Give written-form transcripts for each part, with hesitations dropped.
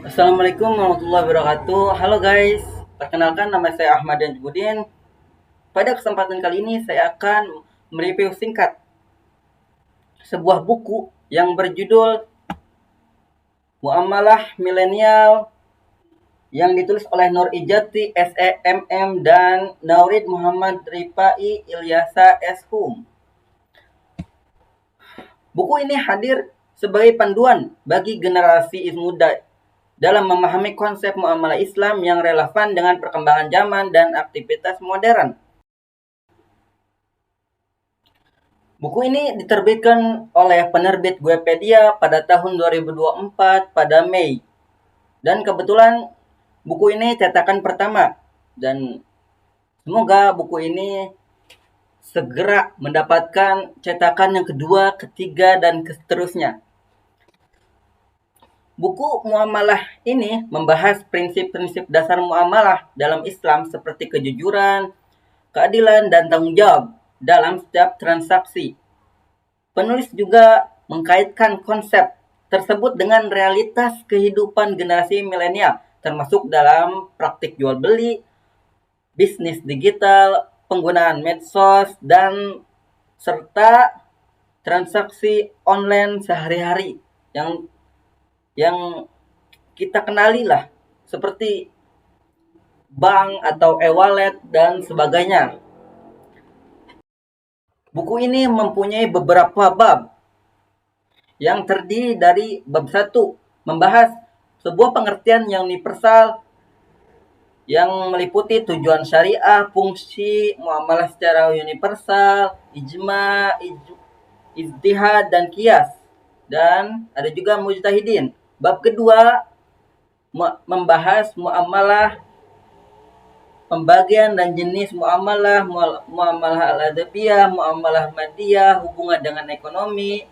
Assalamualaikum warahmatullahi wabarakatuh. Halo guys, perkenalkan nama saya Ahmad Danjibudin. Pada kesempatan kali ini saya akan mereview singkat sebuah buku yang berjudul Muamalah Milenial yang ditulis oleh Nur Ijati SEMM dan Naurid Muhammad Rifai Ilyasa Shum. Buku ini hadir sebagai panduan bagi generasi muda dalam memahami konsep muamalah Islam yang relevan dengan perkembangan zaman dan aktivitas modern. Buku ini diterbitkan oleh penerbit Guepedia pada tahun 2024 pada Mei. Dan kebetulan buku ini cetakan pertama. Dan semoga buku ini segera mendapatkan cetakan yang kedua, ketiga, dan seterusnya. Buku muamalah ini membahas prinsip-prinsip dasar muamalah dalam Islam seperti kejujuran, keadilan, dan tanggung jawab dalam setiap transaksi. Penulis juga mengkaitkan konsep tersebut dengan realitas kehidupan generasi milenial, termasuk dalam praktik jual beli, bisnis digital, penggunaan medsos, dan serta transaksi online sehari-hari yang kita kenali lah, seperti bank atau e-wallet dan sebagainya. Buku ini mempunyai beberapa bab yang terdiri dari bab 1, membahas sebuah pengertian yang universal yang meliputi tujuan syariah, fungsi muamalah secara universal, ijma, ijtihad, dan qiyas. Dan ada juga mujtahidin. Bab kedua membahas muamalah, pembagian dan jenis muamalah, muamalah al-adabiyah, muamalah madiyah, hubungan dengan ekonomi,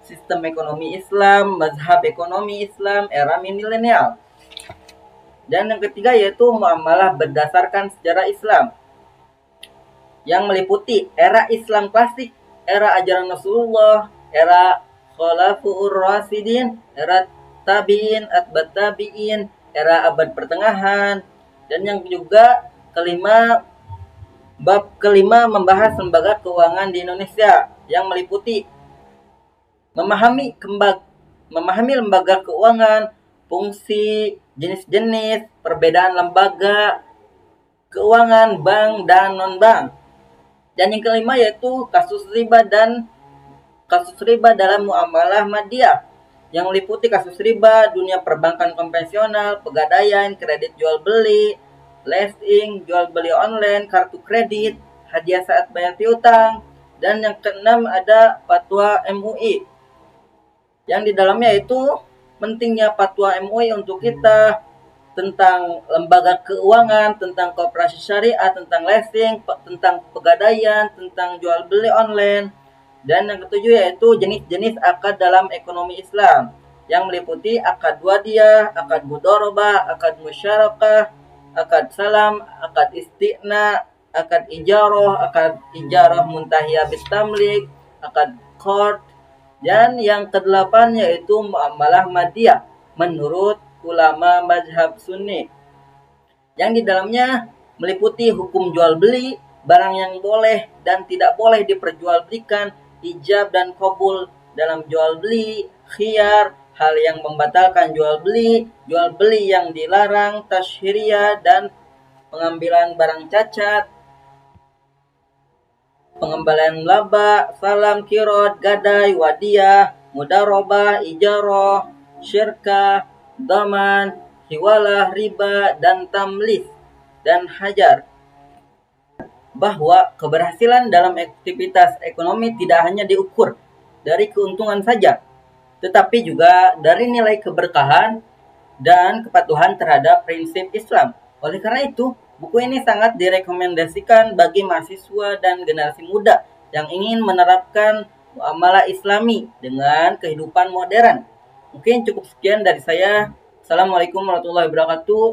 sistem ekonomi Islam, mazhab ekonomi Islam, era milenial. Dan yang ketiga yaitu muamalah berdasarkan sejarah Islam, yang meliputi era Islam klasik, era ajaran Rasulullah, era Khulafaur Rasyidin, era tabi'in, atbat tabi'in, era abad pertengahan. Dan yang juga bab kelima membahas lembaga keuangan di Indonesia, yang meliputi memahami lembaga keuangan, fungsi, jenis-jenis, perbedaan lembaga keuangan, bank dan non-bank. Dan yang kelima yaitu kasus riba dalam muamalah madiyah, yang meliputi kasus riba, dunia perbankan konvensional, pegadaian, kredit jual beli, leasing, jual beli online, kartu kredit, hadiah saat bayar piutang. Dan yang keenam ada fatwa MUI, yang di dalamnya itu pentingnya fatwa MUI untuk kita tentang lembaga keuangan, tentang koperasi syariah, tentang leasing, tentang pegadaian, tentang jual beli online. Dan yang ketujuh yaitu jenis-jenis akad dalam ekonomi Islam, yang meliputi akad wadiyah, akad mudharabah, akad musyarakah, akad salam, akad isti'na, akad ijarah muntahiyah bitamlik, akad qard. Dan yang kedelapan yaitu muamalah madiyah menurut ulama mazhab Sunni, yang di dalamnya meliputi hukum jual beli, barang yang boleh dan tidak boleh diperjualbelikan, ijab dan qabul dalam jual beli, khiyar, hal yang membatalkan jual beli yang dilarang, tasyhiriyah dan pengambilan barang cacat, pengembalian laba, salam, kirot, gadai, wadiyah, mudarobah, ijarah, syirkah, daman, hiwalah, riba, dan tamlis, dan hajar. Bahwa keberhasilan dalam aktivitas ekonomi tidak hanya diukur dari keuntungan saja, tetapi juga dari nilai keberkahan dan kepatuhan terhadap prinsip Islam. Oleh karena itu, buku ini sangat direkomendasikan bagi mahasiswa dan generasi muda yang ingin menerapkan muamalah Islami dengan kehidupan modern. Mungkin cukup sekian dari saya. Assalamualaikum warahmatullahi wabarakatuh.